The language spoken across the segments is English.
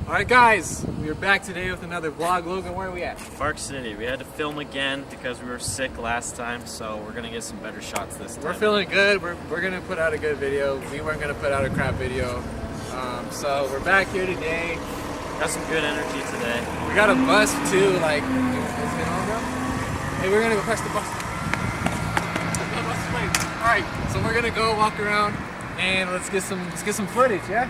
Alright guys, we are back today with another vlog. Logan, where are we at? Park City. We had to film again because we were sick last time, so we're gonna get some better shots this time. We're feeling good. We're gonna put out a good video. We weren't gonna put out a crap video. So we're back here today. Got some good energy today. We got a bus too, like, is it on, bro? Hey, we're gonna go press the bus. Alright, so we're gonna go walk around and let's get some footage, yeah?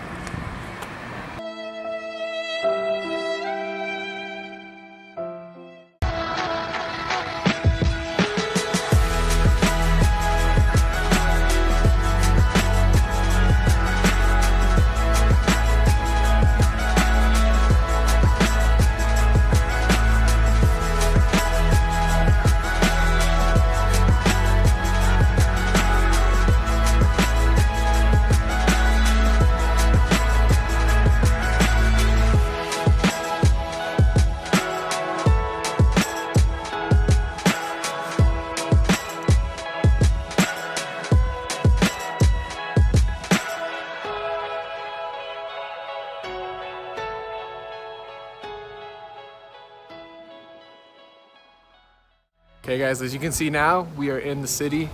Okay guys, as you can see now, we are in the city.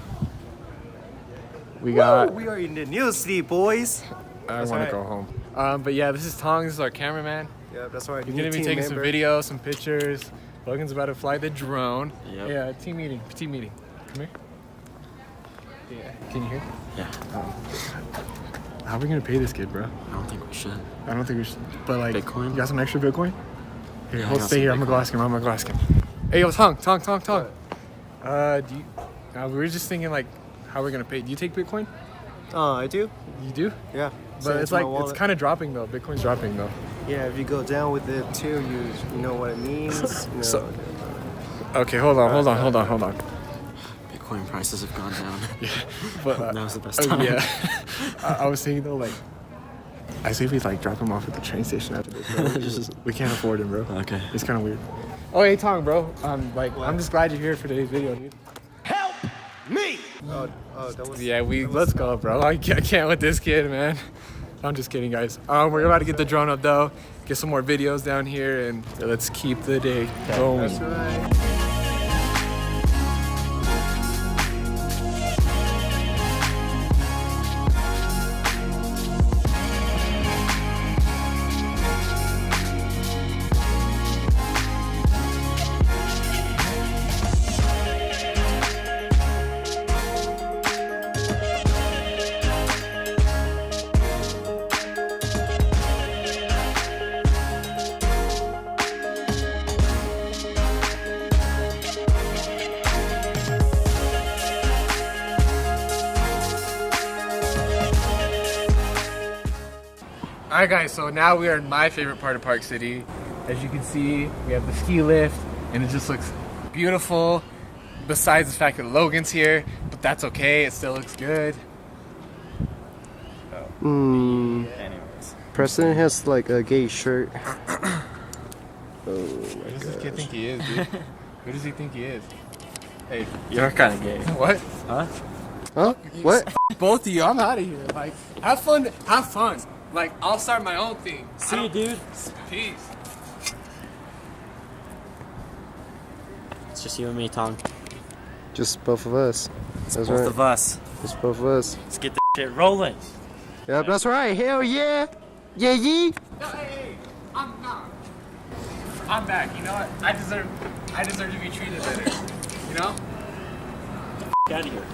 We are in the new city, boys. I want to go home. But yeah, this is Tong, this is our cameraman. Yeah, that's right. He's gonna be taking some videos, some pictures. Logan's about to fly the drone. Yep. Yeah, team meeting. Come here. Yeah. Can you hear? Yeah. How are we gonna pay this kid, bro? I don't think we should. I don't think we should. But like, Bitcoin? You got some extra Bitcoin? Here, Yeah, hold, I got stay some here. I'm gonna go ask him. Hey, yo, Tong. Do you? We were just thinking like, how we're gonna pay. Do you take Bitcoin? I do. You do? Yeah. But it's like it's kind of dropping though. Bitcoin's dropping though. Yeah, if you go down with it too, you know what it means. You know. So- Okay, hold on. Bitcoin prices have gone down. Yeah, but Now's the best time. Yeah. I was thinking though, like, I say we like drop him off at the train station after this. Bro. We can't afford him, bro. Okay. It's kind of weird. Oh, hey Tong, bro. I'm just glad you're here for today's video, dude. Oh, that was. Yeah, let's go, bro. I can't with this kid, man. I'm just kidding, guys. We're about to get the drone up though, get some more videos down here, and let's keep the day going. That's right. Alright guys, so now we are in my favorite part of Park City. As you can see, we have the ski lift and it just looks beautiful. Besides the fact that Logan's here, but that's okay, it still looks good. Anyways. Preston has like a gay shirt. Oh my Who does this kid god. think he is, dude? Who does he think he is? Hey, You're kind of gay. what? Huh? Huh? What? Both of you, I'm out of here. Like, have fun. Like, I'll start my own thing. See you, dude. Peace. It's just you and me, Tong. Just both of us. That's Both right. of us. Just both of us. Let's get this shit rolling. Yeah, that's right. Hell yeah. Yeah, yeah. No, hey, I'm back. You know what? I deserve to be treated better. You know? Get out of here.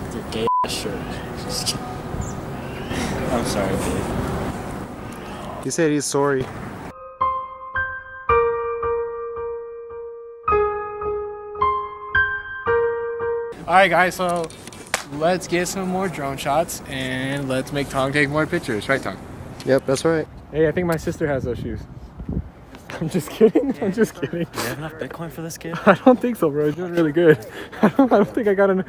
With your gay ass shirt. Just kidding. I'm sorry, babe. He said he's sorry. Alright guys, so let's get some more drone shots and let's make Tong take more pictures. Right, Tong? Yep, that's right. Hey, I think my sister has those shoes. I'm just kidding. I'm just kidding. Do you have enough Bitcoin for this kid? I don't think so, bro. It's doing really good. I don't think I got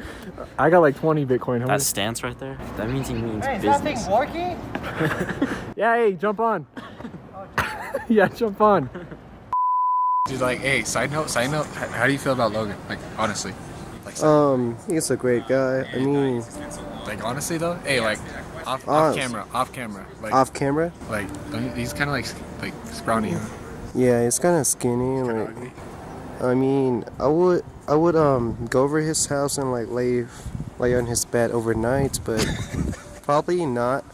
I got like 20 Bitcoin. How That much? stance right there, that means he means Hey, is that business. thing working? Yeah, hey, jump on. Yeah, jump on. Dude, like, hey, side note, how do you feel about Logan? Like, honestly. Like, He's a great guy. I mean, like honestly though, hey, like, Off Oh, camera. Off camera. Like Off camera? he's kind of like scrawny. Huh? Yeah, it's kind of skinny. Kinda Like, ugly. I mean, I would go over his house and like lay on his bed overnight, but probably not.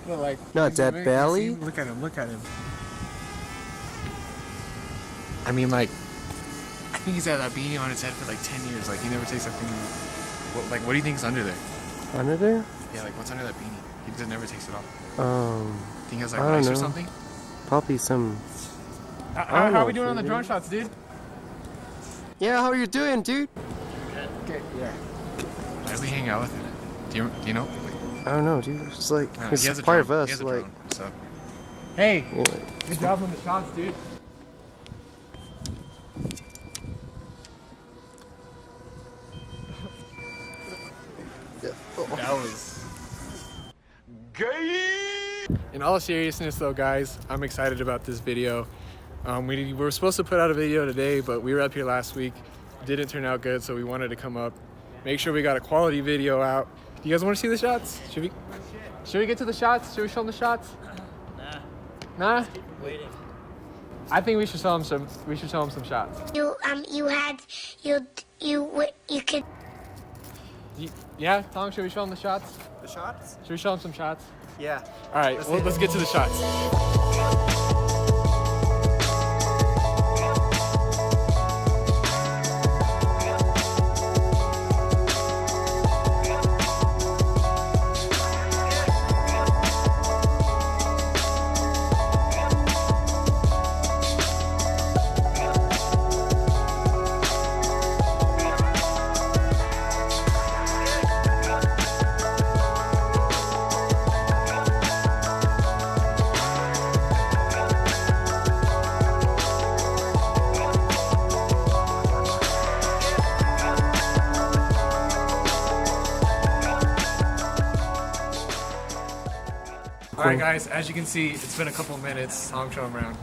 But like Not that you belly? see- Look at him. Look at him. I mean, like, I think he's had that beanie on his head for like 10 years. Like, he never takes that thing. What do you think's under there? Under there? Yeah, like, what's under that beanie? He just never takes it off. Think he has like I don't lice or know. something? Probably some. How know, are we doing on the dude. drone shots, dude? Yeah, how are you doing, dude? Okay, yeah. Why do we hang out with him? Do you know? I don't know, dude. It's like He it's has a part drone. of He us. has a Like, drone, so. Hey, yeah. good job on the shots, dude. That was gay. In all seriousness, though, guys, I'm excited about this video. We were supposed to put out a video today, but we were up here last week. Didn't turn out good, so we wanted to come up, make sure we got a quality video out. Do you guys want to see the shots? Should we get to the shots? Should we show them the shots? Nah. Waiting. I think we should show them some. We should show them some shots. You could. Yeah, Tom. Should we show them the shots? The shots? Should we show them some shots? Yeah. All right. Well, let's get to the shots. All right, guys. As you can see, it's been a couple minutes. I'll show them around.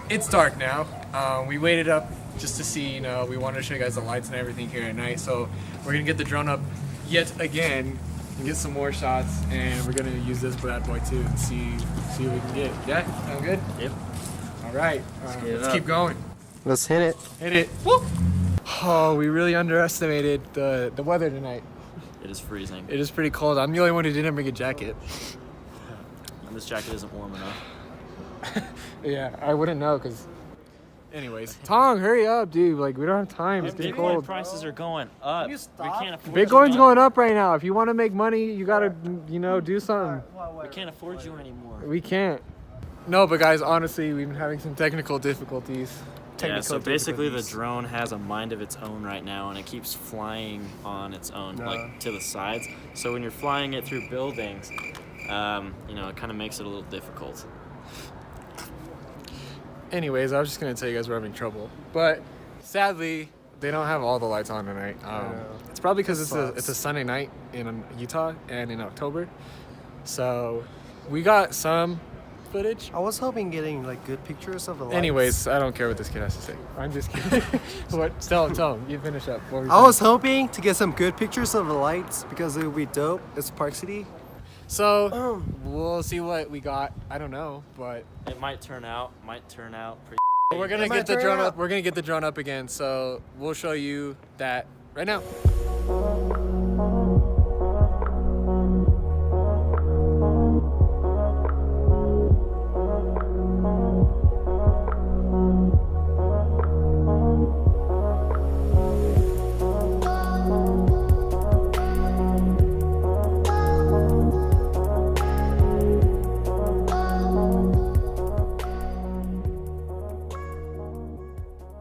It's dark now. We waited up just to see. You know, we wanted to show you guys the lights and everything here at night. So we're gonna get the drone up yet again and get some more shots. And we're gonna use this bad boy too and see what we can get. Yeah, sound good? Yep. All right. get it Let's up. keep going. Let's hit it. Hit it. Whoop. Oh, we really underestimated the weather tonight. It is freezing. It is pretty cold. I'm the only one who didn't bring a jacket. And this jacket isn't warm enough. Yeah, I wouldn't know because. Anyways, Tong, hurry up, dude. Like, we don't have time. It's getting Bitcoin cold. prices are going up. We can't afford Bitcoin's you going up right now. If you want to make money, you gotta, do something. We can't afford you anymore. We can't. No, but guys, honestly, we've been having some technical difficulties. Yeah, so basically the difficulties. drone has a mind of its own right now, and it keeps flying on its own, like to the sides. So when you're flying it through buildings, it kind of makes it a little difficult. Anyways, I was just gonna tell you guys we're having trouble, but sadly, they don't have all the lights on tonight. It's probably because it's a Sunday night in Utah and in October, so we got some footage. I was hoping getting like good pictures of the lights. Anyways, I don't care what this kid has to say. I'm just kidding. What? Tell him. You finish up. What were you I saying? was hoping to get some good pictures of the lights because it would be dope. It's Park City. So we'll see what we got. I don't know, but It might turn out pretty. we're gonna It might get the turn drone out. up. We're gonna get the drone up again. So we'll show you that right now.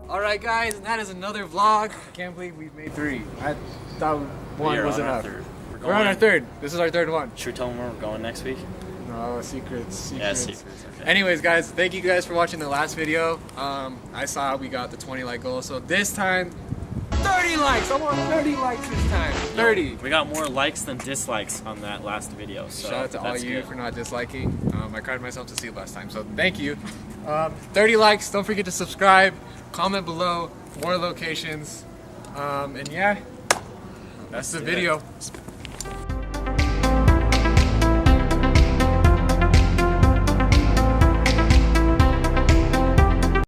Alright guys, and that is another vlog. I can't believe we've made 3. I thought one We're was on our enough. third. We're on our 3rd. This is our 3rd one. Should we tell them where we're going next week? No, secrets. Yeah, secrets. Okay. Anyways, guys, thank you guys for watching the last video. I saw we got the 20 like goal, so this time 30 likes. I want 30 likes this time. 30. We got more likes than dislikes on that last video. So Shout out to all that's you good. for not disliking. I cried myself to sleep last time, so thank you. 30 likes. Don't forget to subscribe. Comment below. More locations. And yeah, that's the do it. video.